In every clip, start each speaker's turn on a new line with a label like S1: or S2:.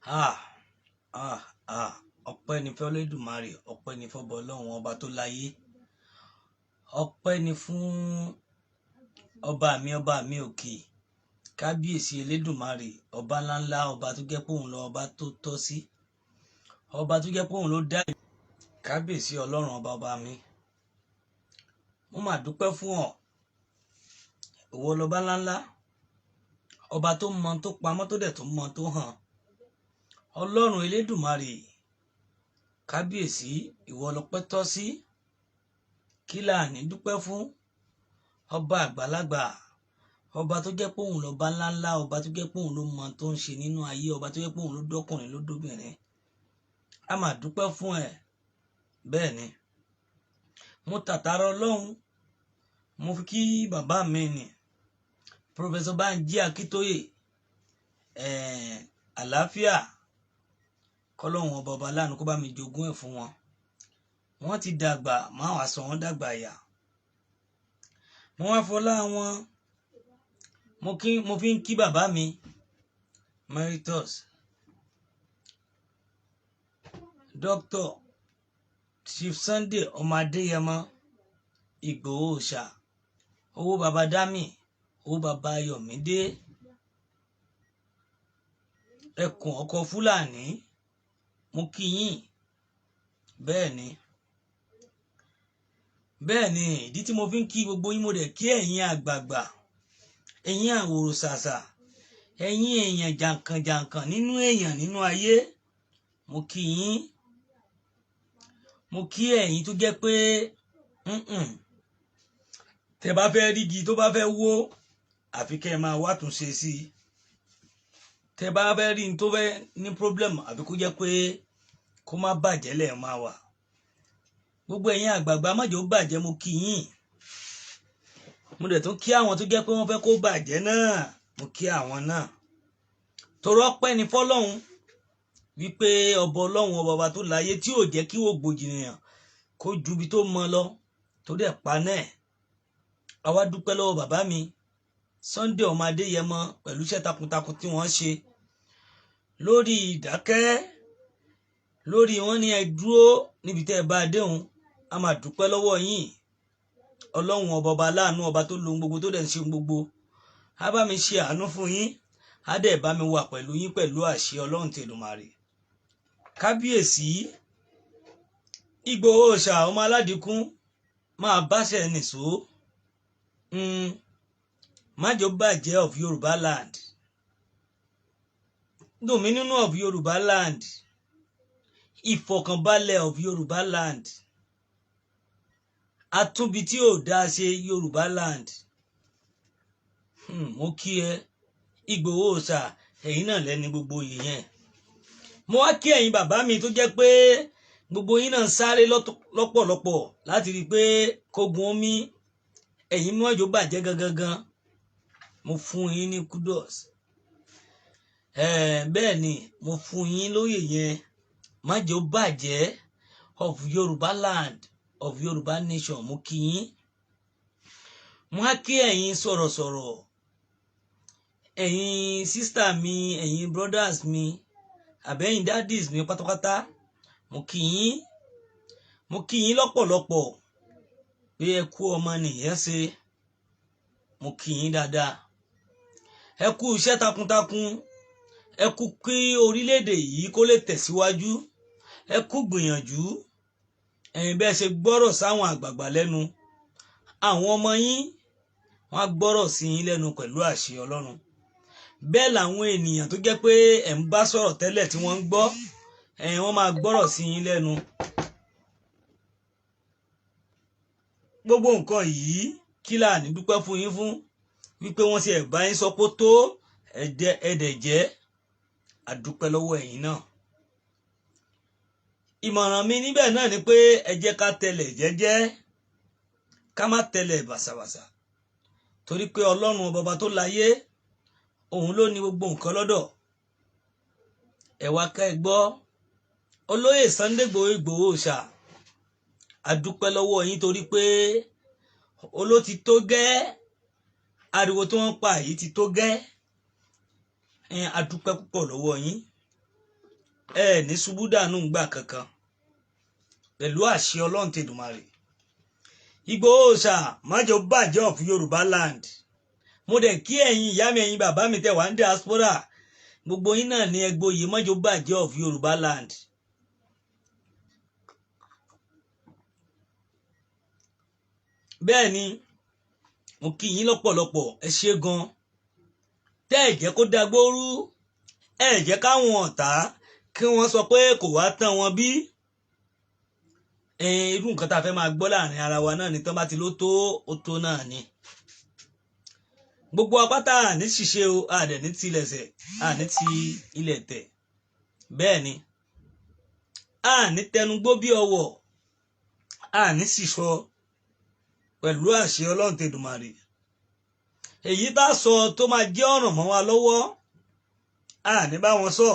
S1: Ah, ọpẹ́ ni fún Olódùmarè, ọpẹ́ ni fún ọba Ọlọ́run ọba tó láyé, ọpẹ́ ni fún ọba mi òkè, kábíyèsí Elédùmarè, ọba ńláńlá, ọba tó jẹ́ pé òun lọ ọba tó tọ́ sí, ọba tó jẹ́ pé òun ló dá kábíyèsí Ọlọ́run ọba mi. Mo máa dúpẹ́ fún ọ, ìwọ lọba ńláńlá, ọba tó mọ tó pamọ́ tó dẹ̀ tó mọ tó hàn. Ọlọ́run Elédùmarè, kábíyèsí, ìwọ lọpẹ́ tọ́ sí. Kí la ní dúpẹ́ fún? Ọba àgbàlagbà, ọba tó jẹ́ pé òun lọba ńláńlá, ọba tó jẹ́ pé òun ló mọ tó ń ṣe nínú ayé, ọba tó jẹ́ pé òun ló dọ́kùnrin ló dóbìnrin. A máa dúpẹ́ fún ẹ. Bẹ́ẹ̀ ni, mo tàtàrà Ọlọ́run, mo fi kí bàbá mi ni Professor Banji Akíntóyè, àlàáfíà kọ́lọ́hun ọba láàánú kó bá mi jogún ẹ̀ fún wọn. Wọ́n ti dàgbà, máa wá sọ wọ́n dàgbà yà. Mo wá fọlá wọn, mo fi ń kí bàbá mi Emeritus Dr. Chief Sunday Adeyemo Igboho Òòsàá, owó baba Dami, owó baba Ayọ̀mídé, ẹkùn ọkọ Fúlàní, mo kí yín. Bẹ́ẹ̀ ni ìdí tí mo fi ń kí gbogbo yín, mo dẹ̀ kí ẹ̀yin àgbààgbà, ẹ̀yin àwòrò ṣàṣà, ẹ̀yin èèyàn jàǹkànjàǹkàn nínú èèyàn nínú ayé, mo kí yín. Mo kí ẹ̀yin tó jẹ́ pé tẹ bá fẹ́ rí igi tó bá fẹ́ wó, àfi kẹ́ ẹ máa wá tún ṣe sí i. Tẹ bá fẹ́ rí ní tó fẹ́ ní problem, àfi kó jẹ́ pé kó má bàjẹ́ lẹ̀ máa wà. Gbogbo ẹ̀yin àgbààgbà má jẹ́ ó bàjẹ́, mo kí yín. Mo dẹ̀ tún kí àwọn tó jẹ́ pé wọ́n fẹ́ kó bàjẹ́ náà, mo kí àwọn náà. Torí ọpẹ́ ni fọ́lọ́run wípé ọba Ọlọ́run ọba tó láyé tí ò jẹ́ kí rògbòdìyàn kó ju ibi tó mọ lọ, tó dẹ̀ pa náà. A wá dúpẹ́ lọ́wọ́ bàbá mi Sunday Adeyemo pẹ̀lú iṣẹ́ takuntakun tí wọ́n ṣe lórí ìdákẹ́, lórí wọn ní ẹ dúró níbi tẹ́ ẹ bá déhùn. A máa dúpẹ́ lọ́wọ́ yín. Ọlọ́run ọba láàánú, ọba tó lo gbogbo tó dẹ̀ ń ṣe gbogbo, á bá mi ṣe àánú fún yín, á dẹ̀ bá mi wà pẹ̀lú yín pẹ̀lú àṣẹ Ọlọ́run tèdùmàrè. Kábíyèsí Ìgbòho Òòṣà ọmọ aládìkún, máa báṣẹ nìṣó. Májò bàjẹ́ of Yorùbá land, dominion of Yorùbá land, ìfọ̀kànbalẹ̀ of Yorùbá land, àtúnbi tí ò dá ṣe Yorùbá land. Mo kí ẹ Ìgbòho Òòṣà, ẹ̀yin náà lẹ́ni gbogbo yẹn. Mo wá kí ẹ̀yin bàbá mi tó jẹ́ pé gbogbo yín náà sáré lọ́pọ̀lọpọ̀ láti rí i pé kógun omi ẹ̀yin mọ́jọ́ bàjẹ́ gangan. Mo fún yín ní kudos. Bẹ́ẹ̀ ni, mo fún yín lóyè yẹn. Májò bàjẹ́ of Yorùbá land, of Yorùbá nation, mo kí yín. Mo wá kí ẹ̀yin sọ̀rọ̀sọ̀rọ̀, ẹ̀yin sister mi, ẹ̀yin brothers mi, àbẹ́yìn daddies mi pátápátá, mo kí yín. Mo kí yín lọ́pọ̀lọpọ̀ pé ẹ kú ọmọ nìyẹn ṣe. Mo kí yín dáadáa. Ẹ kú iṣẹ́ takuntakun, ẹ kú kí orílẹ̀-èdè yìí kó lè tẹ̀síwájú, ẹ kú gbìyànjú. Ẹ̀yin bẹ́ẹ̀ ṣe gbọ́rọ̀ sáwọn àgbààgbà lẹ́nu, àwọn ọmọ yín wọ́n á gbọ́rọ̀ sí yín lẹ́nu pẹ̀lú àṣẹ Ọlọ́run. Bẹ́ẹ̀ làwọn ènìyàn tó jẹ́ pé ẹ̀ ń bá sọ̀rọ̀ tẹ́lẹ̀ tí wọ́n ń gbọ́, wọ́n máa gbọ́rọ̀ sí yín lẹ́nu. Gbogbo nǹkan yìí kí la ní dúpẹ́ fún yín fún? Wípé wọ́n ti ẹ̀ bá yín sọ pé tó ẹ̀dẹ̀ jẹ́, àdúpẹ́ lọ́wọ́ ẹ̀yin náà. Ìmọ̀ràn mi níbẹ̀ náà ni pé ẹ jẹ́ ká tẹ̀lẹ̀ jẹ́jẹ́, ká má tẹ̀lẹ̀ bàṣàbàṣà, torí pé Ọlọ́run ọba tó láyé, òun ló ní gbogbo nǹkan lọ́dọ̀. Ẹ wá ká ẹ gbọ́, olóyè Sunday Igboho Òòsàá, àdúpẹ́ lọ́wọ́ yín torí pé olóti tó gẹ́, ariwo tí wọ́n pa yìí ti tó gẹ́. A dúpẹ́ púpọ̀ lọ́wọ́ yín. ẹ ní ṣubú dànù ńgbà kankan pẹ̀lú àṣẹ Ọlọ́run tèdùmarè. Ìgbòho Òòṣà májò bàjẹ́ of Yorùbá land. Mo dẹ̀ kí ẹ̀yin ìyá mi ẹ̀yin bàbá mi tẹ́ wà ní diaspora gbogbo yín náà ní ẹgbóyè májò bàjẹ́ of Yorùbá land. Bẹ́ẹ̀ ni mo kí yín lọ́pọ̀lọpọ̀ ẹ ṣé gan tẹ́ ẹ jẹ́ kó dagbóru ẹ jẹ́ káwọn ọ̀tá kí wọ́n sọ pé kò wá tán wọn bí. Irú nǹkan tá a fẹ́ máa gbọ́ láàrin ara wa náà ni tán bá ti ló tó ó tó náà ni. Gbogbo apáta ní ṣìṣe o àdẹ̀ ní tilẹ̀ṣẹ̀ àní ti ilẹ̀ tẹ̀. Bẹ́ẹ̀ ni àní tẹnugbó bí ọwọ́ àní ṣìṣọ pẹ̀lú àṣẹ Ọlọ́run tèdùmarè. Èyí tá sọ tó máa jẹ́ ọ̀ràn mọ́ wa lọ́wọ́ àní bá wọn sọ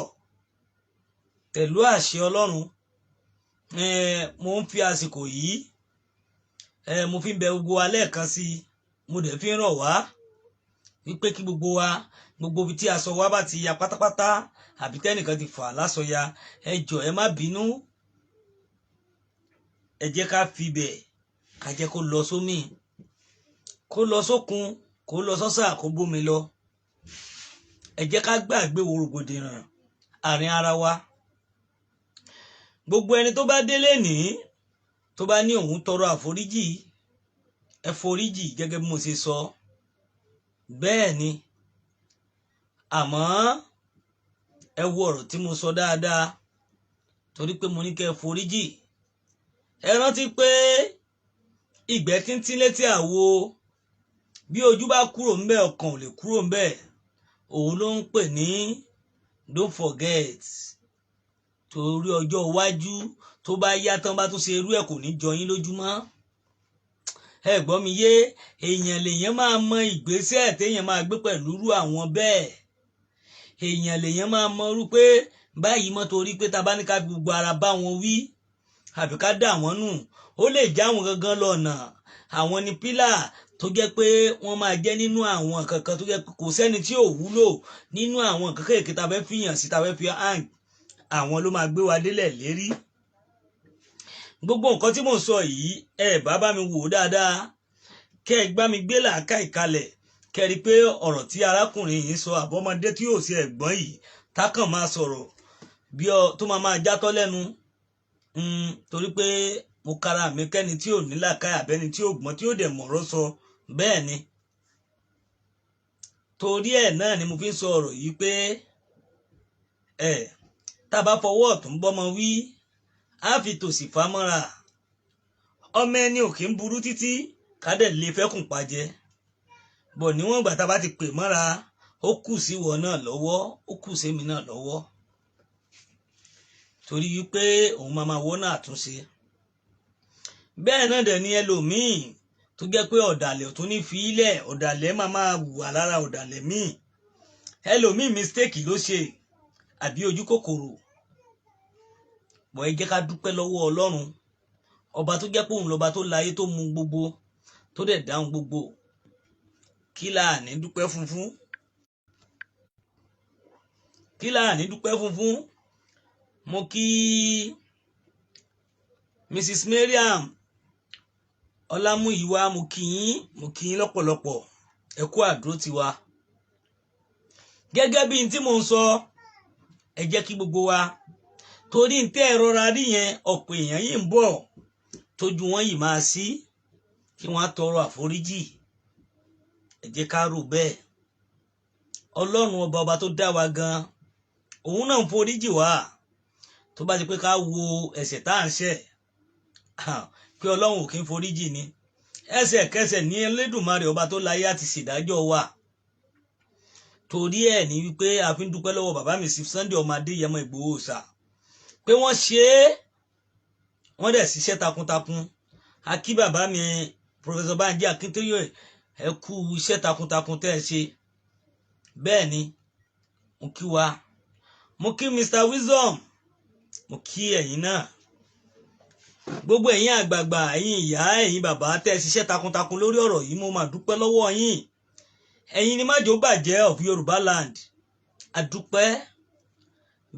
S1: pẹ̀lú àṣẹ Ọlọ́run. Mo ń fi àsìkò yìí mo fi ń bẹ gbogbo wa lẹ́ẹ̀kan sí i mo dẹ̀ fi ń rọ̀ wá wípé kí gbogbo wa gbogbo ibi tí aṣọ wa bá ti ya pátápátá àbí tẹ́nìkan ti fà lásọya ẹ jọ̀ọ́ ẹ má bínú ẹ jẹ́ ká fi bẹ̀ ká jẹ́ kó lọ sómi kó lọ sókun kó lọ sọ́sà kó bómi lọ. Ẹ jẹ́ ká gbàgbé rògbòdìyàn àárín ara wa. Gbogbo ẹni tó bá délé ní tó bá ní òun tọrọ àforíjì ẹ foríjì gẹ́gẹ́ bí mo ṣe sọ. Bẹ́ẹ̀ ni àmọ́ ẹ wo ọ̀rọ̀ tí mo sọ dáadáa torí pé mo ní kẹ́ foríjì. Ẹ rántí pé ìgbẹ́ tíntín létí àwo bí ojú bá kúrò ńbẹ̀ ọkàn ò lè kúrò ńbẹ̀. Òun ló ń pè ní don't forget. Torí ọjọ́ iwájú tó bá yá tán bá tún ṣe irú ẹ̀ kò ní jọ yín lójúmọ́. Ẹ gbọ́ mi yé èèyàn lèèyàn máa mọ ìgbésẹ̀ téèyàn máa gbé pẹ̀lú irú àwọn bẹ́ẹ̀. Èèyàn lèèyàn máa mọ irú pé báyìí mọ́ torí pé ta bá ní ká fi gbogbo ara bá wọn wí àbí ká dà wọ́n nù ó lè já wọn gangan lọ́nà. Àwọn ni pílà tó jẹ́ pé wọ́n máa jẹ́ nínú àwọn kankan tó jẹ́ pé kò sẹ́ni tí ò wúlò nínú àwọn nǹkan kéèké ta fẹ́ fìyàn sí ta fẹ́ fi hàn àwọn ló máa gbé wa délẹ̀ lérí. Gbogbo nǹkan tí mò ń sọ yìí bá mi wò dáadáa kẹ́ ẹ gbá mi gbé làákàyè kalẹ̀ kẹ́ rí pé ọ̀rọ̀ tí arákùnrin yìí sọ àbọ̀mọdé tí yóò ṣe ẹ̀gbọ́n yìí tákàn máa sọ̀rọ̀ bí tó máa játọ́ lẹ́nu torí pé mo kára mi kẹ́ni tí ò ní làákàyè àbẹ́ni tí ò gbọ́n tí ò dẹ̀ mọ̀rọ̀ sọ. Bẹ́ẹ̀ ni torí ẹ̀ náà ni mo fi ń sọ ọ̀rọ̀ yìí pé tá bá fọwọ́ ọ̀tún bọ́mọ wí á fi tòsì fámọ́ra. Ọmọ ẹni ò kí ń burú títí ká dẹ̀ lè fẹ́kùn pàjẹ́ bọ̀ níwọ̀n ìgbà tá bá ti pè mọ́ra ó kù sí ìwọ náà lọ́wọ́ ó kù sí èmi náà lọ́wọ́ torí wípé òun máa wọ́n náà àtúnṣe. Bẹ́ẹ̀ náà dẹ̀ ni ẹlòmíì tó jẹ́ pé ọ̀dàlẹ̀ ò tún ní fi ilẹ̀ ọ̀dàlẹ̀ máa wà lára ọ̀dàlẹ̀ míì. Ẹlòmíì mistake ló ṣe àbí ojú kòkòrò. Bọ̀ ẹ jẹ́ ká dúpẹ́ lọ́wọ́ Ọlọ́run ọba tó jẹ́ pé òun lọ́ba tó láyé tó mú gbogbo tó dẹ̀ dáhùn gbogbo. Kí la ní dúpẹ́ funfun? Kí la ní dúpẹ́ funfun? Mo kí Mrs. Mariam Ọlámúyìwá mo kí yín lọ́pọ̀lọpọ̀ ẹ kú àdúró tiwa. Gẹ́gẹ́ bí n tí mò ń sọ ẹ jẹ́ kí gbogbo wa torí n tẹ́ rọra rí yẹn ọ̀pọ̀ èèyàn yìí ń bọ̀ tójú wọn yìí máa sí kí wọ́n á tọrọ àforíjì. Ẹ jẹ́ ká rò bẹ́ẹ̀. Ọlọ́run ọba tó dá wa gan òun náà ń foríjì wá tó bá ti pé ká wo ẹ̀ṣẹ̀ tá à ń ṣẹ̀ pé Ọlọ́run ò kí ń foríjì ni. Ẹsẹ̀kẹsẹ̀ ní Elédùmarè ọba tó láyé àti ṣèdájọ́ wa. Torí ẹ̀ ní wípé a fi ń dúpẹ́ lọ́wọ́ bàbá mi sí Sunday Adeyemo Igboho Òòsàá pé wọ́n ṣe wọ́n dẹ̀ ṣiṣẹ́ takuntakun. A kí bàbá mi Professor Banji Akintoye ẹ kú iṣẹ́ takuntakun tẹ́ ẹ ṣe. Bẹ́ẹ̀ ni mo kí wa mo kí Mr. Wisdom mo kí ẹ̀yin náà gbogbo ẹ̀yin àgbààgbà ẹ̀yin ìyá ẹ̀yin bàbá tẹ́ ẹ ṣiṣẹ́ takuntakun lórí ọ̀rọ̀ yìí mo máa dúpẹ́ lọ́wọ́ yín. Ẹ̀yin ni májò bàjẹ́ of Yorùbá land. Àdúpẹ́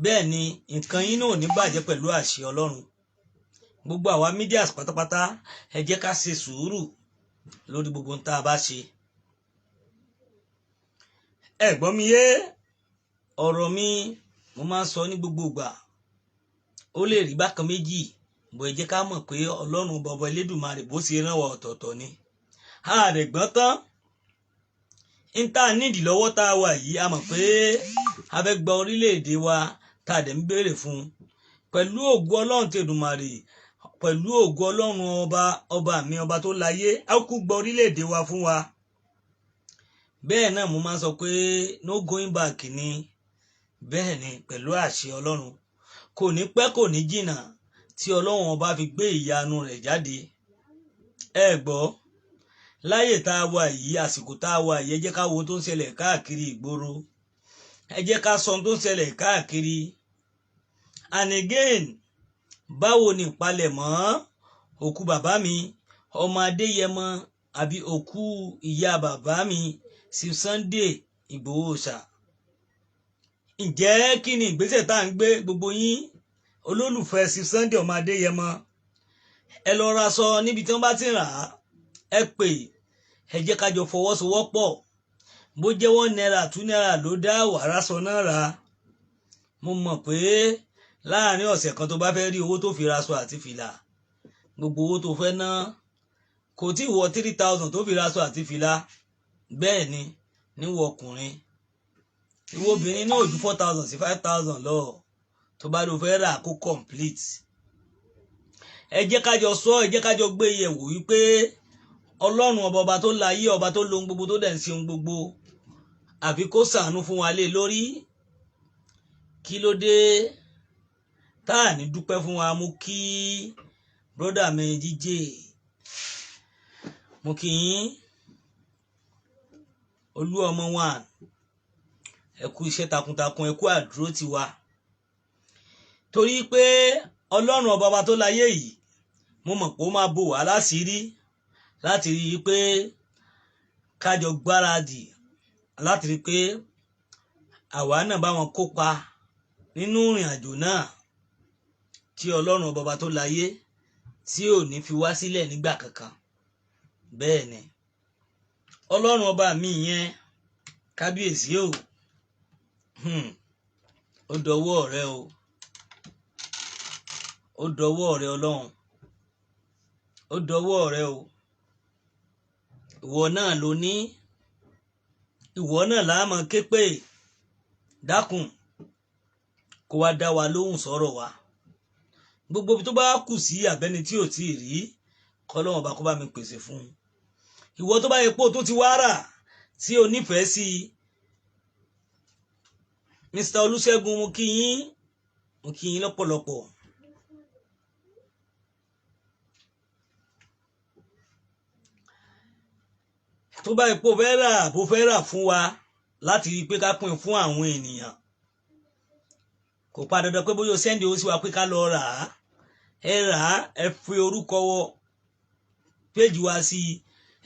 S1: bẹ́ẹ̀ ni nǹkan yín náà ò ní bàjẹ́ pẹ̀lú àṣẹ Ọlọ́run. Gbogbo àwa mídíà pátápátá ẹ jẹ́ ká ṣe sùúrù lórí gbogbo ohun tá a bá ṣe. Ẹ gbọ́ mi yé, ọ̀rọ̀ mi mo máa ń sọ ní gbogbo ìgbà, ó lè rí bákan méjì, bó ẹ jẹ́ ká mọ̀ pé Ọlọ́run bọ̀bọ̀ Elédùmarè bó ṣe rán wa ọ̀tọ̀ọ̀tọ̀ ni. A rẹ̀ gbọ́n tán ń tá a nídìí lọ́wọ́ tá a wà yìí, a mọ̀ pé a fẹ́ gba orílẹ̀-èdè wa tá a dẹ̀ ń béèrè fún pẹ̀lú ògo Ọlọ́run tèdùmarè, pẹ̀lú ògo Ọlọ́run ọba mi, ọba tó láyé, a kú gba orílẹ̀-èdè wa fún wa. Bẹ́ẹ̀ náà mo máa ń sọ pé no going back ni. Bẹ́ẹ̀ ni pẹ̀lú àṣẹ Ọlọ́run kò ní pẹ́ kò ní jìnnà tí Ọlọ́run ọba fi gbé ìyanu rẹ̀ jáde. Ẹ gbọ́, láyè tá a wà yìí, àsìkò tá a wà yìí, ẹ jẹ́ ká wo tó ń ṣẹlẹ̀ káàkiri ìgboro, ẹ jẹ́ ká sọ tó ń ṣẹlẹ̀ káàkiri. And again, báwo ni ìpalẹ̀mọ́ òkú bàbá mi ọmọ Adéyẹmọ àbí òkú ìyá bàbá mi Sunday Igboho Òòsàá? Ǹjẹ́ kí ni ìgbésẹ̀ tá à ń gbé? Gbogbo yín olólùfẹ́ Sunday ọmọ Adéyẹmọ, ẹ lọ ra aṣọ níbi tí wọ́n bá ti rà á, ẹ pè, ẹ jẹ́ ká jọ fọwọ́sowọ́pọ̀. Bó jẹ́ 1 naira 2 naira ló dá wàrà sọ náà rà. Mo mọ̀ pé láàrin ọ̀sẹ̀ kan tó bá fẹ́ rí owó tó fi raṣọ àti fìlà, gbogbo owó tó fẹ́ ná kò tí ì wọ 3,000 tó fi raṣọ àti fìlà. Bẹ́ẹ̀ ni níwọ̀ ọkùnrin, ìwọ obìnrin náà ju 4,000 sí 5,000 lọ tó bá lọ fẹ́ rà kó complete. Ẹ jẹ́ ká jọ sọ, ẹ jẹ́ ká jọ gbé yẹ̀wò wípé Ọlọ́run ọba tó láyé, ọba tó lo ohun gbogbo, tó dẹ̀ ń ṣe ohun gbogbo, àfi kó ṣàánú fún wa lé lórí. Kí ló dé tá à ní dúpẹ́ fún wa? Mo kí brọ́dà mi jíjẹ, mo kí yín olú ọmọ wa, ẹ kú iṣẹ́ takuntakun, ẹ kú àdúró ti wa. Torí pé Ọlọ́run ọba tó láyé yìí, mo mọ̀ pé ó máa bò wá láṣìírí láti rí i pé kájọ gbáradì, láti rí i pé àwa náà bá wọn kópa nínú ìrìn àjò náà tí Ọlọ́run ọba tó láyé tí ò ní fi wá sílẹ̀ nígbà kankan. Bẹ́ẹ̀ ni Ọlọ́run ọba mi yẹn, kábíyèsí o, ó dọwọ́ rẹ o, ó dọwọ́ rẹ Ọlọ́run, ó dọwọ́ rẹ o. Ìwọ náà ló ní, ìwọ náà la máa ké pè, dákun kó wá dá wa lóhùn sọ̀rọ̀ wa. Gbogbo tó bá kù sí àbẹ́ni tí ò tí ì rí, k'Ọlọ́run ọba kó bá mi pèsè fún un. Ìwọ tó bá yẹ pé o tó ti wá rà tí o nífẹ̀ẹ́ sí Mr. Olúṣẹ́gun, mo kí yín lọ́pọ̀lọpọ̀. Tó bá yẹ pé o fẹ́ rà fún wa láti rí i pé ká pín fún àwọn ènìyàn, kò pa dandan pé bóyá o sẹ́ndì owó sí wa pé ká lọ rà á. Ẹ rà á, ẹ fi orúkọ péjì wa sí,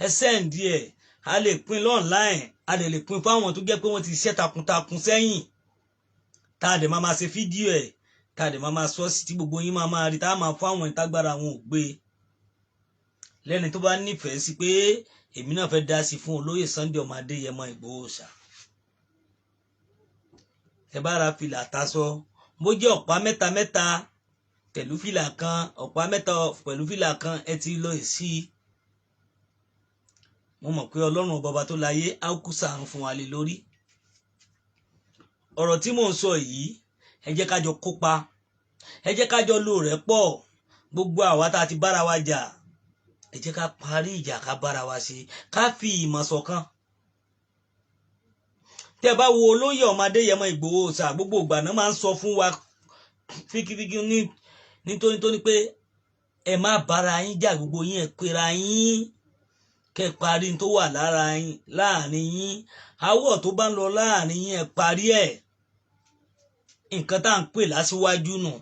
S1: ẹ sẹ́ndì ẹ̀, a lè pín online, a lè pín fáwọn tó jẹ́ pé wọ́n ti ṣiṣẹ́ takuntakun sẹ́yìn, tá a dẹ̀ máa ṣe fídíò ẹ̀, tá a dẹ̀ máa sọ sí tí gbogbo yín máa rí, tá a máa fún àwọn ìtagbára àwọn ò gbé. Lẹ́ni tó bá nífẹ̀ẹ́ sí pé èmi náà fẹ́ dá sí fún olóyè Sunday ọmọ Adéyẹmọ Ìgbòho Òòsàá, ẹ bá ra fìlà tasọ, bó jẹ́ ọ̀pá mẹ́ta pẹ̀lú fìlà kan, ọ̀pá mẹ́ta pẹ̀lú fìlà kan, ẹ ti lọ sí. Mo mọ̀ pé Ọlọ́run ọba tó láyé á kú ṣàánú fún wa lé lórí. Ọ̀rọ̀ tí mò ń sọ yìí, ẹ jẹ́ ká jọ kópa, ẹ jẹ́ ká jọ lò rẹ̀ pọ̀. Gbogbo àwa tá a ti bára wa jà, ẹ jẹ́ ká parí ìjà, ká bára wa ṣe, ká fi ìmọ̀ ṣọ̀kan. Tẹ́ bá wo olóyè ọmọ Adéyẹmọ Ìgbòho Òòsàá, gbogbo ìgbà náà máa ń sọ fún wa fíkífíkí nítorí pé ẹ má bára yín jà, gbogbo yín ẹ pera yín, kẹ́ parí tó wà láàrin yín. Àwọ̀ tó bá ń lọ láàrin yín ẹ parí ẹ̀. Nǹkan tá à ń pè lásíwájú nù,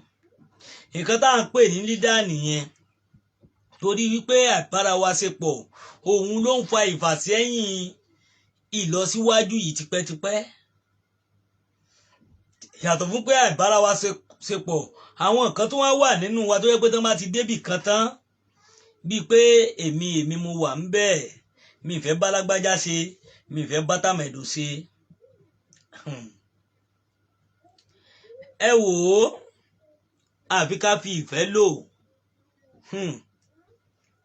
S1: nǹkan tá à ń pè ní lídà nìyẹn. Torí wípé àìbára wa ṣe pọ̀, òun ló ń fa ìfàsẹ́yìn ìlọsíwájú yìí tipẹ́tipẹ́. yàtọ̀ fún pé àìbára wa ṣe pọ̀ àwọn nǹkan tó wá wà nínú wa tó yẹ pé tán bá ti débì kan tán bíi pé èmi mo wà ń bẹ́ẹ̀ mi ìfẹ́ bá lágbájá ṣe mi ìfẹ́ bá tàmẹ̀dò ṣe. Ẹ wò ó àfi ká fi ìfẹ́ lò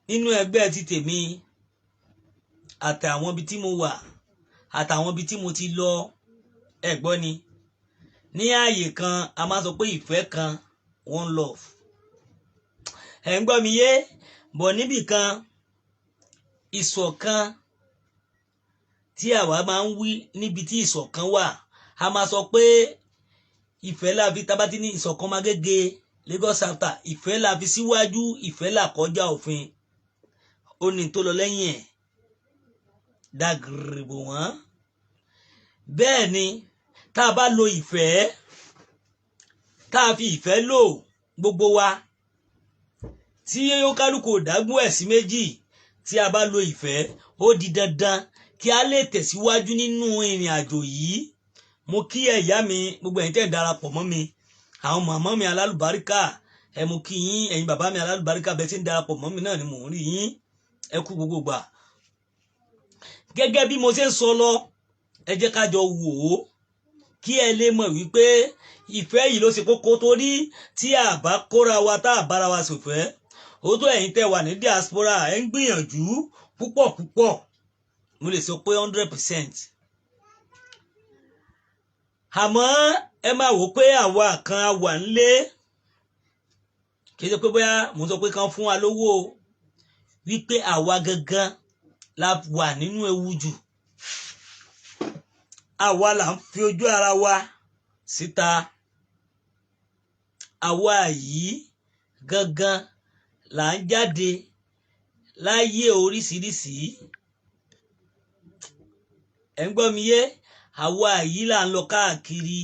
S1: nínú ẹgbẹ́ ti tèmi àtàwọn ibi tí mo wà àtàwọn ibi tí mo ti lọ ẹ gbọ́ ni ní ààyè kan a máa sọ pé ìfẹ́ kan one love ẹ ń gbọ́ mi yé bọ̀ níbì kan ìṣọ̀kan tí àwa máa ń wí níbi tí ìṣọ̀kan wà a máa sọ pé ìfẹ́ la fi tábà tí ní ìṣọ̀kan máa gẹ́gẹ́ Lagos chapter ìfẹ́ la fi síwájú ìfẹ́ là kọjá òfin ó ní tó lọ lẹ́yìn ẹ̀ dàgìrìbò wọ́n bẹ́ẹ̀ ni tá a bá lo ìfẹ́ tá a fi ìfẹ́ lò gbogbo wa tí ó kálukú dágún ẹ̀ sí méjì tí a bá lo ìfẹ́ ó di dandan kí a lè tẹ̀síwájú nínú ìrìn àjò yìí mo kí ẹ̀yà mi gbogbo ẹ̀yin tẹ́ ń darapọ̀ mọ́ mi àwọn màmá mi alálùbáríkà ẹ mo kí yín ẹ̀yin bàbá mi alálùbáríkà bẹ́ẹ̀ tí ń darapọ̀ mọ́ mi náà ni mò ń rí yín ẹ kú gbogbo gbà gẹ́gẹ́ bí mo ṣe ń sọ lọ ẹ jẹ́ ká jọ wò ó kí ẹ lè mọ̀ wípé ìfẹ́ yìí ló ṣe kókó torí tí a bá kóra wa tá a bára wa ṣòfẹ́ ó tó ẹ̀yin tẹ́ wà ní diaspora ẹ ń gbìyànjú púpọ̀ mo lè sọ pé 100%. Àmọ́ ẹ máa wò pé àwa kan wà nílé kì í ṣe pé bóyá mo sọ pé kan fún wa lówó wípé àwa gangan la wà nínú ewu jù àwa là ń fi ojú ara wa síta àwa yìí gangan là ń jáde láyé oríṣiríṣi ẹ ń gbọ́ mi yé àwa yìí là ń lọ káàkiri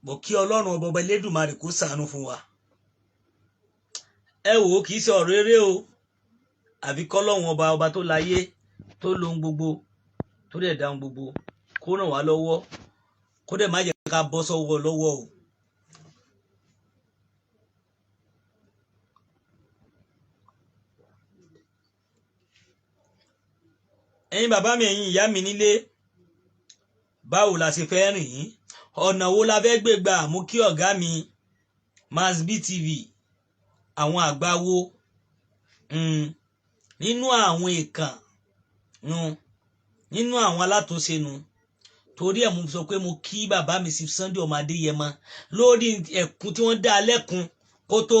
S1: bọ̀ kí Ọlọ́run ọba Elédùmarè kó ṣàánú fún wa ẹ wò ó kì í ṣe ọ̀rọ̀ eré o àbí kọ́lọ́run ọba tó láyé tó lóhun gbogbo tó dẹ̀ dáhùn gbogbo kó ràn wá lọ́wọ́ kó dẹ̀ má jẹ́ ká bọ́ sọ́wọ́ lọ́wọ́ o. ẹ̀yin bàbá mi ẹ̀yin ìyá mi nílé báwo la ṣe fẹ́ rìn yín ọ̀nà wo la fẹ́ gbé gbà mú kí ọ̀gá mi Masb TV àwọn àgbáwo nínú àwọn èèkàn nínú àwọn alátúnṣe torí ẹ̀ mo sọ pé mo kí bàbá mi sí Sunday Adeyemo lórí ẹ̀kún tí wọ́n dá lẹ́kun kó tó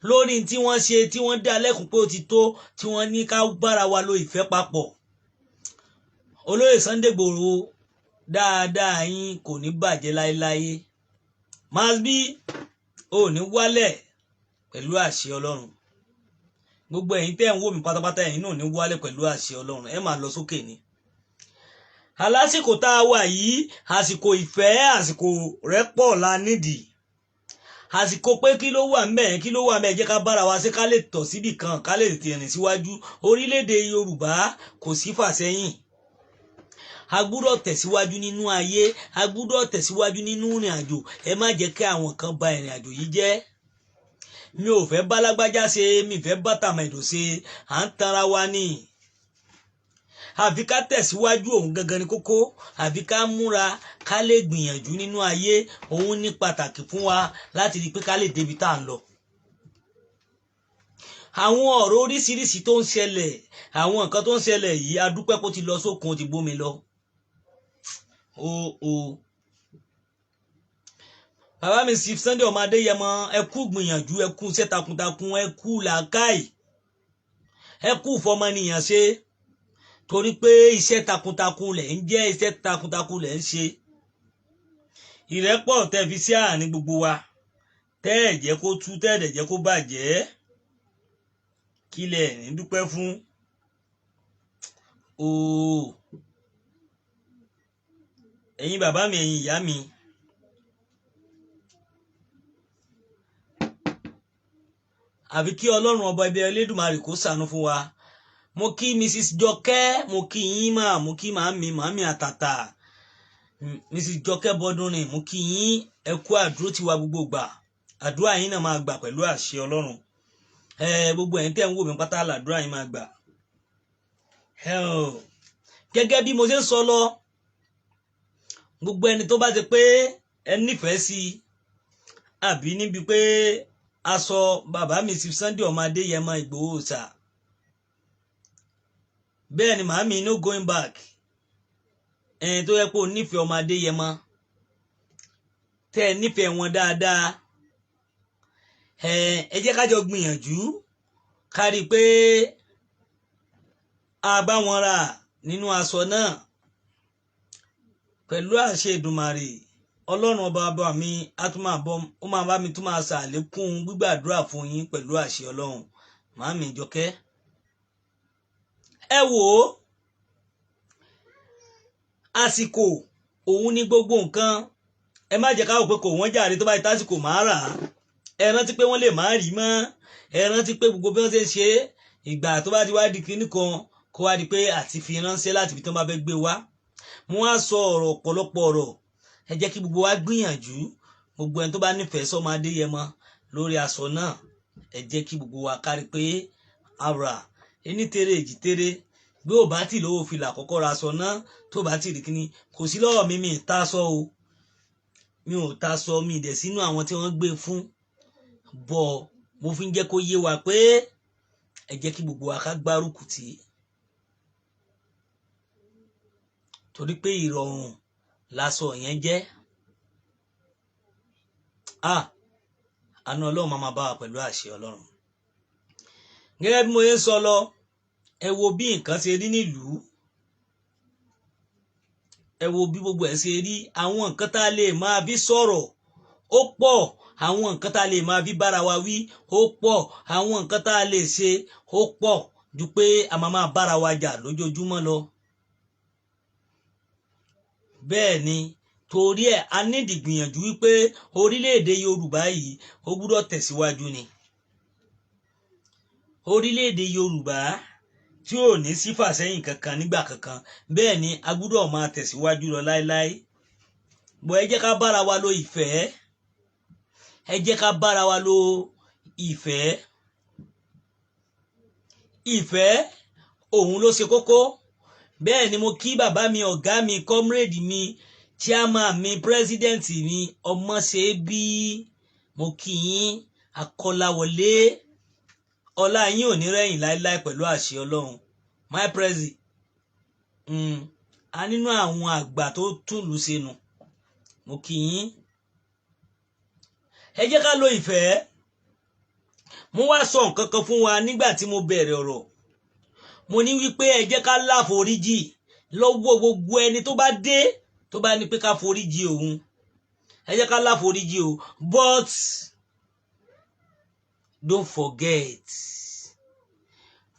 S1: lórí tí wọ́n ṣe tí wọ́n dá lẹ́kun pé ó ti tó tí wọ́n ní ká bára wa lo ìfẹ́ papọ̀ olóyè Sunday Igboho dáadáa yín kò ní bàjẹ́ láéláé Masb ò ní wálẹ̀ pẹ̀lú àṣẹ Ọlọ́run gbogbo ẹ̀yin tẹ́ ń wò mí pátápátá ẹ̀yin náà ní wálẹ̀ pẹ̀lú àṣẹ Ọlọ́run ẹ máa lọ sókè ni alásìkò tá a wà yìí àsìkò ìfẹ́ àsìkò rẹ́pọ̀ la nídìí àsìkò pé kí ló wà ńbẹ̀ jẹ́ ká bára wa ṣe ká lè tọ̀ síbì kan ká lè tètè rìn síwájú orílẹ̀-èdè Yorùbá kò sí fàsẹ́yìn a gbúdọ̀ tẹ̀síwájú nínú ayé a gbúdọ̀ tẹ̀síwájú nínú ìrìn àjò ẹ má jẹ́ kí àwọn kan ba ìrìn àjò yìí jẹ́ mi ò fẹ́ bá lágbájá ṣe mi fẹ́ bá tàmẹ̀dò ṣe à ń tanra wa ni àfi ká tẹ̀síwájú òun gangan ni kókó àfi ká múra ká lè gbìyànjú nínú ayé òun ní pàtàkì fún wa láti rí pé ká lè débi tá à ń lọ. àwọn ọ̀rọ̀ oríṣiríṣi tó ń ṣẹlẹ̀ àwọn nǹkan tó ń ṣẹlẹ̀ yìí a dúpẹ́ kó ti lọ sókun ó ti gbómi lọ. bàbá mi sí Sunday Adeyemo ẹ kú gbìyànjú ẹ kú iṣẹ́ takuntakun ẹ kú làákàì ẹ kú fọmọnìyàn ṣe torí pé iṣẹ́ takuntakun lẹ̀ ń jẹ́ iṣẹ́ takuntakun lẹ̀ ń ṣe ìrẹ́pọ̀ tẹ́ fi sí àárín gbogbo wa tẹ́ ẹ̀ jẹ́ kó tú tẹ́ ẹ̀ jẹ́ kó bàjẹ́ kí lẹ̀ ní dúpẹ́ fún ẹ̀yin bàbá mi ẹ̀yin ìyá mi àfi kí Ọlọ́run ọba ibi Elédùmarè kó ṣàánú fún wa mo kí Mrs. Jọkẹ́ mo kí yín mà mo kí màámi àtàtà Mrs. Jọkẹ́ Bọ́dúnrin mú kí yín ẹ kú àdúró tí wa gbogbo gbà. Àdúrà yín náà máa gbà pẹ̀lú àṣẹ Ọlọ́run. Gbogbo ẹ̀yin tẹ́ ń wò mí pátá làdúrà yín máa gbà. Gẹ́gẹ́ bí mo ṣe ń sọ lọ, gbogbo ẹni tó bá ti pé ẹ nífẹ̀ẹ́ sí àbí níbi pé aṣọ bàbá mi sí Sunday Adeyemo Igboho Òòsàá, bẹ́ẹ̀ ni màámi no going back. Tó yẹ kó nífẹ̀ẹ́ ọmọ Adéyẹmọ, tẹ́ ẹ nífẹ̀ẹ́ wọn dáadáa, ẹ jẹ́ ká jọ gbìyànjú ká rí i pé a bá wọn rà nínú aṣọ náà pẹ̀lú àṣẹ Èdùmàrè. Ọlọ́run ọba bá mi ó máa bá mi tún máa ṣàlékún gbígbàdúrà fún yín pẹ̀lú àṣẹ Ọlọ́run. Màámi Jọkẹ́, ẹ wò ó, àsìkò òun ní gbogbo nǹkan. Ẹ má jẹ́ ká wò pé kò wọ́n jàre, tó bá ti tásìkò máa rà á. Ẹ rántí pé wọ́n lè má rí mọ́. Ẹ rántí pé gbogbo bí wọ́n ṣe ń ṣe ìgbà tó bá ti wá di kinní kan kó wá di pé àti fi ránṣẹ́ láti ibi tó bá fẹ́ gbé wá. Mo wá sọ ọ̀rọ̀ ọ̀pọ̀lọpọ̀ ọ̀rọ̀. Ẹ jẹ́ kí gbogbo wa gbìyànjú. Gbogbo ẹni tó bá nífẹ̀ẹ́ sọ́mọ Adéyẹmọ lórí aṣọ náà, ẹ jẹ́ kí gbogbo wa kárí pé ara ẹni tẹ́rẹ̀ èjì tẹ́rẹ̀ bí ò bá tì lówó fìlà àkọ́kọ́ ra aṣọ náà, tó bá tì rí kíní kò sí lọ́wọ́ mi ta aṣọ o. Mi ò ta aṣọ, mi dẹ̀ sínú àwọn tí wọ́n gbé fún. Bọ̀ mo fi ń jẹ́ kó yé wa pé ẹ jẹ́ kí gbogbo wa ká gbárùkù tì. Torí pé ìrọ̀rùn láṣọ yẹn jẹ́. Àánú Ọlọ́run máa bá wa pẹ̀lú àṣẹ Ọlọ́run. Gẹ́gẹ́ bí mo yẹ ń sọ lọ, ẹ wo bí nǹkan ṣe rí nílùú. Ẹ wo bí gbogbo ẹ̀ ṣe rí. Àwọn nǹkan tá a lè máa fi sọ̀rọ̀ ó pọ̀. Àwọn nǹkan tá a lè máa fi bára wa wí ó pọ̀. Àwọn nǹkan tá a lè ṣe ó pọ̀ ju pé a máa bára wa jà lójoojúmọ́ lọ. Bẹ́ẹ̀ ni, torí ẹ̀ a ní ìgbìyànjú wípé orílẹ̀-èdè Yorùbá yìí ó gbúdọ̀ tẹ̀síwájú ni. Orílẹ̀-èdè Yorùbá tí ò ní sí fàsẹ́yìn kankan nígbà kankan, bẹ́ẹ̀ ni a gbúdọ̀ máa tẹ̀síwájú lọ láéláé. Bọ̀ ẹ jẹ́ ká bára wa lo ìfẹ́. Ẹ jẹ́ ká bára wa lo ìfẹ́. Ìfẹ́ òun ló ṣe kókó. Bẹ́ẹ̀ ni mo kí bàbá mi, ọ̀gá mi, comrade mi, chairman mi, president mi, Ọmọṣẹ́bí. Mo kí yín, Akọ́láwọlé. Ọlá yín ò ní rẹ̀yìn láéláé pẹ̀lú àṣẹ Ọlọ́run. My prezi. A nínú àwọn àgbà tó túlù sínú. Mo kí yín. Ẹ jẹ́ ká lo ìfẹ́. Mo wá sọ nǹkan kan fún wa nígbà tí mo bẹ̀rẹ̀ ọ̀rọ̀. Mo ní wípé ẹ jẹ́ ká láforíjì lọ́wọ́ gbogbo ẹni tó bá dé tó bá ní pé ká foríjì òun. Ẹ jẹ́ ká láforíjì o. But don't forget.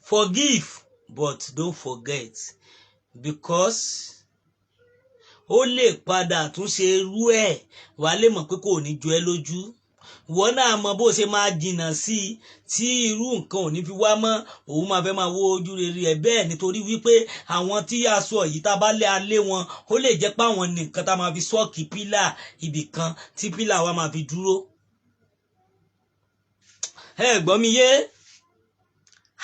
S1: Forgive, but don't forget. Because ó lè padà tún ṣe irú ẹ̀, wà lè mọ̀ pé kò ní jọ ẹ́ lójú. Wọ́n náà mọ bó ṣe máa jìnnà sí tí irú nǹkan ò ní fi wá mọ́. Òun máa fẹ́ máa wo ojú rere ẹ̀ bẹ́ẹ̀ nítorí wípé àwọn tí a sọ yìí tá bá lé alé wọn, ó lè jẹ́ pé àwọn nìkan tá máa fi sọ́ọ̀kì pílà ibì kan tí pílà wa máa fi dúró. Ẹ gbọ́ mi yé.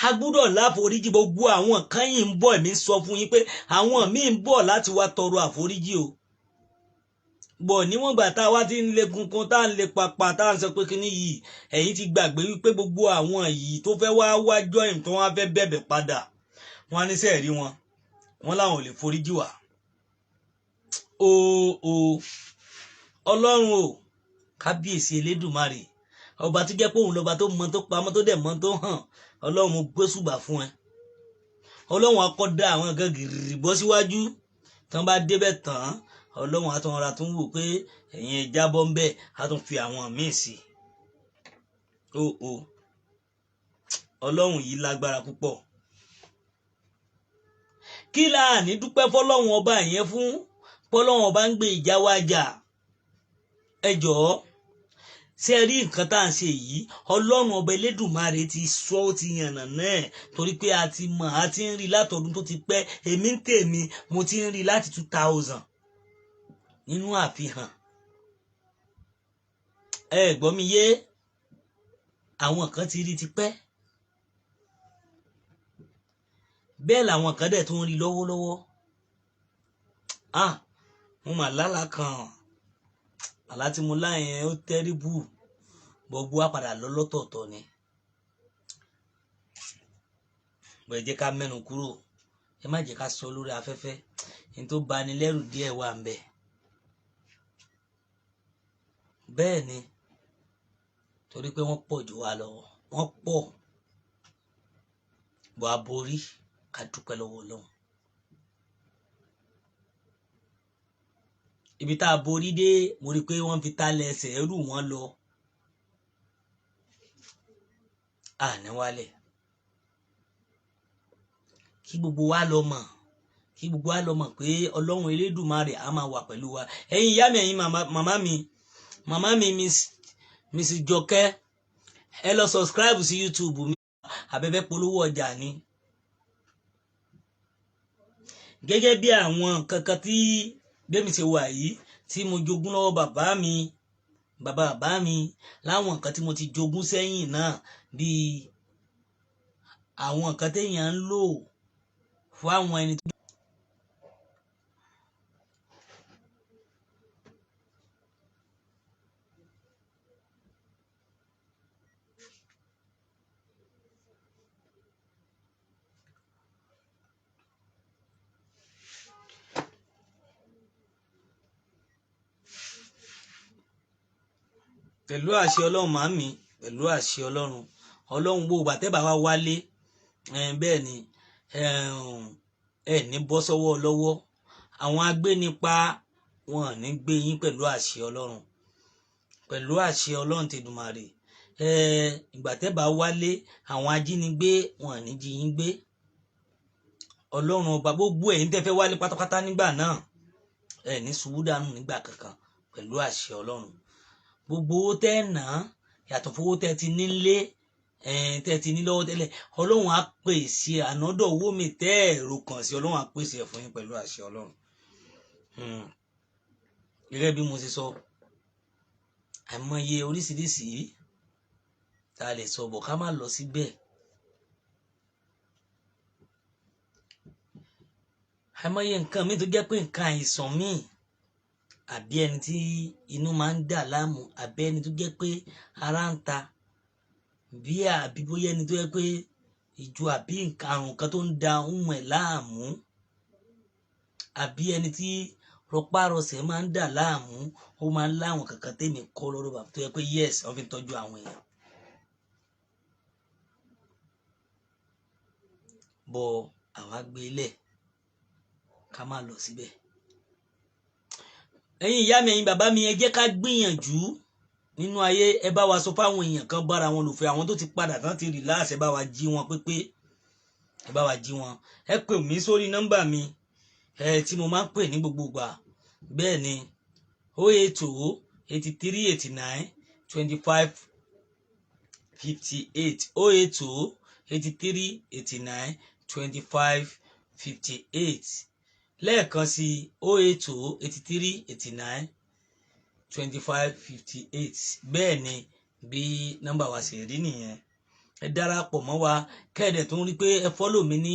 S1: A gbúdọ̀ láforíjì. Gbogbo àwọn kan yìí ń bọ̀, èmi ń sọ fún yín pé àwọn míì ń bọ̀ láti wá tọrọ àforíjì o. Bọ̀ níwọ̀n gbà tá a wá ti ń le kunkun, tá a ń le papa, tá a ń sọ pé kíní yìí, ẹ̀yin ti gbàgbé wípé gbogbo àwọn yìí tó fẹ́ wá join tó wá fẹ́ bẹ̀bẹ̀ padà, wọ́n á ní sẹ́ẹ̀rí wọn, wọ́n láwọn ò lè foríjì wá. Ọlọ́run o, kábíyèsí Elédùmarè, ọba tó jẹ́ pé òun lọ́ba tó mọ tó pamọ́ tó dẹ̀ mọ tó hàn. Ọlọ́run mo gbé ṣùgbà fún ẹ. Ọlọ́run akọ́dá àwọn nǹkan gìrì bọ́ síwájú tán bá débẹ̀ tán. Ọlọ́run àtúnra tún wò pé ẹ̀yin ẹ jábọ́ ń bẹ̀, a tún fi àwọn míì sí. Ọlọ́run yìí lágbára púpọ̀. Kí la ní dúpẹ́ fọ́lọ́run ọba yẹn fún? Fọ́lọ́run ọba ń gbé ìjà wa jà. Ẹ jọ̀ọ́, ṣé rí nǹkan tá à ń ṣe yìí? Ọlọ́run ọba Elédùmarè ti sọ, ó ti yànnà náà torí pé a ti mọ̀, a ti ń rí látọdún tó ti pẹ́. Èmi ń tèmi, mo ti ń rí láti 2000. nínú àfihàn. Gbọ́ mi yé, àwọn kan ti rí tipẹ́, bẹ́ẹ̀ làwọn kan dẹ̀ tún rí lọ́wọ́lọ́wọ́. Mo mà lálàá kan, àlá tí mo lá yẹn ó tẹ́rìbù, gbogbo wa padà lọ lọ́tọ̀ọ̀tọ̀ ni. Bẹ́ẹ̀ jẹ́ ká mẹ́nu kúrò, ẹ má jẹ́ ká sọ lórí afẹ́fẹ́, ní tó bani lẹ́rù díẹ̀ wà ń bẹ̀. Bẹ́ẹ̀ ni, torí pé wọ́n pọ̀ jù wá lọ, wọ́n pọ̀, bọ̀ a borí, ká dúpẹ́ lọ́wọ́ Ọlọ́run. Ibi tá a borí dé, mo rí pé wọ́n fi tálẹ̀ ẹsẹ̀ rù wọ́n lọ. Àní wálẹ̀. Kí gbogbo wa lọ mọ̀ pé Ọlọ́run Elédùmarè á máa wà pẹ̀lú wa. Ẹ̀yin ìyá mi, ẹ̀yin màmá mi Miss Jọkẹ́, ẹ lọ subscribe sí YouTube mi, abẹ́fẹ́ polówó ọjà ni. Gẹ́gẹ́ bí àwọn kankan tí bẹ́ẹ̀ mi ṣe wà yìí, tí mo jogún lọ́wọ́ bàbá mi, láwọn nǹkan tí mo ti jogún sẹ́yìn náà, bí àwọn nǹkan téèyàn ń lò fún àwọn ẹni tó. Pẹ̀lú àṣẹ Ọlọ́run màmí, pẹ̀lú àṣẹ Ọlọ́run gbogbo àtẹ́bà wa wálé, bẹ́ẹ̀ ni ẹ ní bọ́ sọ́wọ́ lọ́wọ́. Àwọn agbénipa wọn ní gbé yín pẹ̀lú àṣẹ Ọlọ́run, pẹ̀lú àṣẹ Ọlọ́run tèdùmàrè. Ìgbà tẹ́bà wálé, àwọn ajínigbé wọn ní jí yín gbé. Ọlọ́run ọba, gbogbo ẹ̀yin tẹ́ fẹ́ wálé pátápátá nígbà náà, ẹ ní ṣubú dànù nígbà kankan pẹ̀lú àṣẹ Ọlọ́run. Gbogbo owó tẹ́ ná yàtọ̀ fowó tẹ́ ti nílé, tẹ́ ti ní lọ́wọ́ tẹ́lẹ̀, Ọlọ́run á pèsè ànádọ̀ owó mi tẹ́ ẹ̀rọ kàn sí, Ọlọ́run á pèsè ẹ̀ fún yín pẹ̀lú àṣẹ Ọlọ́run. Gẹ́gẹ́ bí mo ṣe sọ, àìmọye oríṣiríṣi tá a lè sọ bọ̀ ká má lọ síbẹ̀. Àìmọye nǹkan mi tó jẹ́ pé nǹkan àìsàn mi, àbí ẹni tí inú máa ń dà láàmú, àbí ẹni tó jẹ́ pé ara ń ta, àbí bóyá ẹni tó jẹ́ pé ìjọ àbí nǹkan àrùn kan tó ń da ohun ẹ̀ láàmú, àbí ẹni tí rọpárọsẹ̀ máa ń dà láàmú, ó máa ń láwọn kankan tèmi kọ́ lọ́rọ̀ bàbá tó jẹ́ pé yes, wọ́n fi ń tọ́jú àwọn èèyàn. Bọ̀ àwa gbé lẹ̀ ká má lọ síbẹ̀. Ẹ̀yin ìyá mi, ẹ̀yin bàbá mi, ẹ jẹ́ ká gbìyànjú nínú ayé. Ẹ bá wa sọ fáwọn èèyàn kan bára wọn lò fẹ́, àwọn tó ti padà tán ti relax, ẹ bá wa jí wọn pépé, ẹ bá wa jí wọn. Ẹ pè mí sórí nọ́mbà mi tí mo máa ń pè ní gbogbo ìgbà, bẹ́ẹ̀ ni 080 83 89 25 58 080 83 89 25 58. Lẹ́ẹ̀kan sí 080 83 89 25 58. Bẹ́ẹ̀ ni bí nọ́mbà wa ṣe rí nìyẹn. Ẹ darapọ̀ mọ́ wa, kẹ́ẹ̀dẹ̀ tó ń rí pé ẹ follow mi ní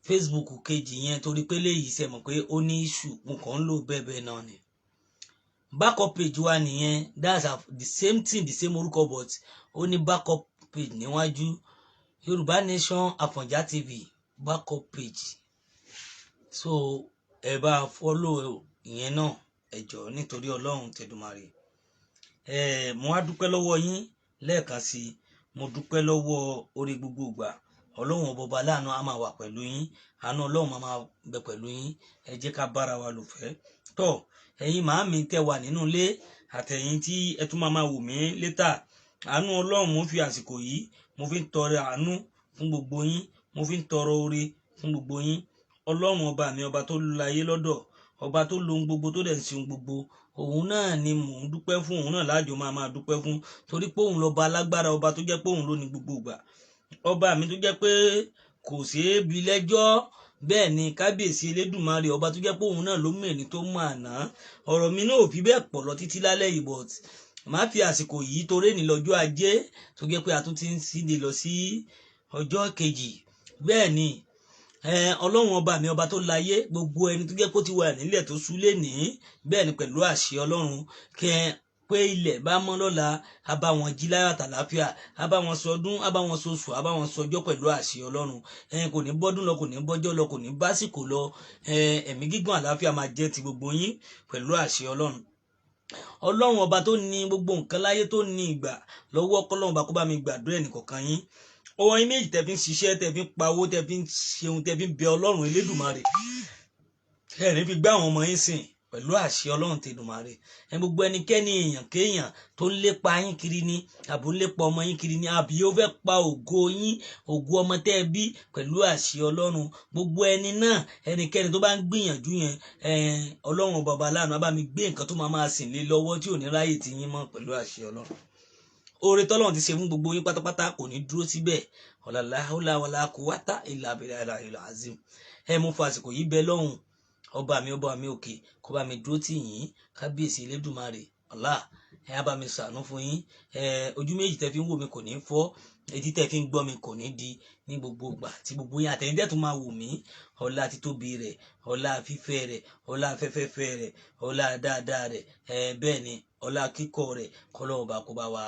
S1: Facebook kejì yẹn, torí pé léyìí ṣe mọ̀ pé ó ní issue, mo kàn ń lò bẹ́ẹ̀ náà ni. Backup page wa nìyẹn, that's the same thing, the same orúkọ, but ó ní backup page níwájú. Yorùbá Nation Àfọ̀njá TV backup page. So ẹ bá follow ìyẹn náà, ẹ jọ̀ọ́ nítorí Ọlọ́run tẹ̀dùmarè. Mo wá dúpẹ́ lọ́wọ́ yín lẹ́ẹ̀kan sí i, mo dúpẹ́ lọ́wọ́ orí gbogbo ìgbà. Ọlọ́run ọba láàánú á máa wà pẹ̀lú yín, àánú Ọlọ́run máa bẹ pẹ̀lú yín. Ẹ jẹ́ ká bára wa lò fẹ́. Tọ́ ẹ̀yin màámi tẹ́ wà nínú ilé, àtẹ̀yin tí ẹ tún máa wò mí létà, àánú Ọlọ́run mo fi àsìkò yìí mo fi ń tọrẹ àánú fún gbogbo yín, mo fi ń tọrọ oore fún gbogbo yín. Ọlọ́run ọba mi, ọba tó láyé lọ́dọ̀, ọba tó lo ohun gbogbo tó dẹ̀ ń ṣe ohun gbogbo, òun náà ni mò ń dúpẹ́ fún, òun náà láàjọ máa dúpẹ́ fún, torí pé òun lọ́ba alágbára, ọba tó jẹ́ pé òun ló ní gbogbo ìgbà, ọba mi tó jẹ́ pé kò ṣeé bi lẹ́jọ́, bẹ́ẹ̀ ni kábíyèsí elédùmarè ọba tó jẹ́ pé òun náà ló mú ẹni tó mú àná. Ọ̀rọ̀ mi náà ò fi bẹ́ẹ̀ pọ̀ lọ títí lálẹ́ yìí, but màá fi àsìkò yìí torí ní lọ́jọ́ ajé tó jẹ́ pé a tún ti ń síde lọ sí ọjọ́ kejì. Bẹ́ẹ̀ ni ọlọ́run ọba mi ọba tó láyé, gbogbo ẹni tó jẹ́ pé ó ti wà nílẹ̀ tó sú lénìí, bẹ́ẹ̀ ni pẹ̀lú àṣẹ ọlọ́run pé ilẹ̀ bá mọ́ lọ́la, a bá wọn jí láyọ̀ àtàlàáfíà, a bá wọn sọdún, a bá wọn sọṣù, a bá wọn sọjọ́ pẹ̀lú àṣẹ ọlọ́run. Kò ní bọ́dún lọ, kò ní bọ́jọ́ lọ, kò ní básìkò lọ. Ẹ̀mí gígùn àlàáfíà máa jẹ́ ti gbogbo yín pẹ̀lú àṣẹ ọlọ́run. Ọlọ́run ọba tó ní gbogbo nǹkan láyé, tó ní ìgbà lọ́wọ́, kọ́lọ́run ọba kó bá mi gbàdúrà ẹnìkọ̀ọ̀kan yín. Ọwọ́ yín méjì tẹ́ fi ń ṣiṣẹ́, tẹ́ fi ń pawó, tẹ́ fi ń ṣeun, tẹ́ fi ń bẹ ọlọ́run elédùmarè, ẹ̀rí fi gbá àwọn ọmọ yín sìn pẹ̀lú àṣẹ ọlọ́run tèdùmarè. Gbogbo ẹnikẹ́ni èèyàn kéèyàn tó ń lépa yín kiri ni, àbò ń lépa ọmọ yín kiri ni, àbí ó fẹ́ pa ògo yín, ògo ọmọ tẹ́ ẹ bí, pẹ̀lú àṣẹ ọlọ́run. Gbogbo ẹni náà, ẹnikẹ́ni tó bá ń gbìyànjú yẹn, ọlọ́run bàbá aláàánú á bá mi gbé nǹkan tó máa sìn lé lọ́wọ́ tí ò ní ráyè ti yín mọ́ pẹ̀lú àṣẹ ọlọ́run. Oore tọ́lọ́run ti ṣe fún gbogbo yín pátápátá kò ní dúró síbẹ̀. Ọ̀làlá wàlá quwwata illa billahil azim. Mo fa àsìkò yìí bẹ lọ́hùn ọba mi òkè kó bá mi dúró tì yín, kábíyèsí elédùmarè Allah, á bá mi ṣàánú fún yín. Ojú méjì tẹ́ fi ń wò mí kò ní fọ́, etí tẹ́ fi ń gbọ́ mi kò ní di ní gbogbo ìgbà tí gbogbo yín àtẹ̀yìndẹ́ tó máa wò mí. Ọlá títóbi rẹ̀, ọlá fífẹ́ rẹ̀, ọlá fẹ́fẹ́fẹ́ rẹ̀, ọlá dáadáa rẹ̀, bẹ́ẹ̀ ni ọlá kíkọ́ rẹ̀, kọ́lọ́run bá kó bá wa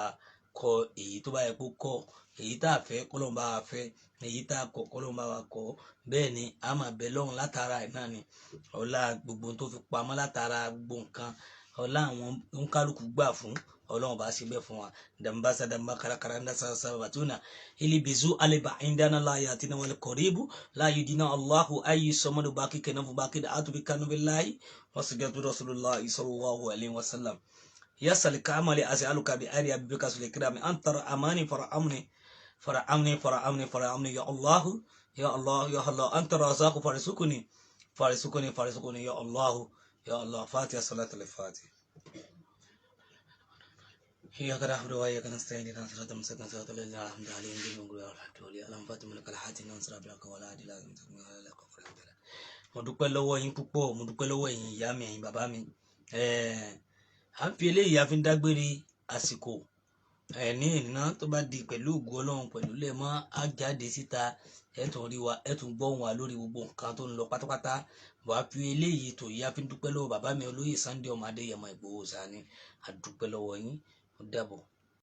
S1: kọ èyí tó bá yẹ kó kọ́, èyí tá a fẹ́ kọ́lọ́run bá wa fẹ́, èyí tá a kọ̀ kọ́lọ́run bá wa kọ́. Bẹ́ẹ̀ ni a máa bẹ lọ́run látara ẹ̀ náà ni ọlá gbogbo tó fi pamọ́ látara gbogbo nǹkan, ọlá àwọn oníkálukú gbà fún ọlọ́run bá ṣe bẹ́ẹ̀ fún wa. Dambasa damba karakara ndasa sabatuna ili bizu aliba indana la yatina wal qaribu la yudina Allahu ayi somadu baki kenafu baki da atu bikanu billahi wasigatu rasulullah sallallahu alaihi wasallam. Yasalika amali as'aluka bi ari abika sulikrami antara amani fara'amni ya Allah ya Allah ya Allah anta razaqu farisukuni ya Allah Fatiha salatul Fatiha. Ya kada hudu wa ya kana stayni dan salatul musakan salatul alhamdu alayhi bin guru alhamdulillah alam fatimul kalahati nan sarabaka wala adila mo dúpẹ́ lọ́wọ́ yín púpọ̀, mo dúpẹ́ lọ́wọ́ yín ìyá mi, ẹ̀yin bàbá mi. À ń fi eléyìí a fi ń dágbére àsìkò ní ìná tó bá di pẹ̀lú ògo ọlọ́run pẹ̀lú lẹ́mọ́ á jáde síta, ẹ̀tún rí wa, ẹ̀tún gbọ́ wa lórí gbogbo nǹkan tó ń lọ pátápátá. Wàá fi eléyìí tó yá fi ń dúpẹ́ lọ́wọ́ bàbá mi olóyè Sunday ọmọ Adéyẹmọ Ìgbòho Òòsàá ni a dúpẹ́ lọ́wọ́ yín. Ó dàbọ̀.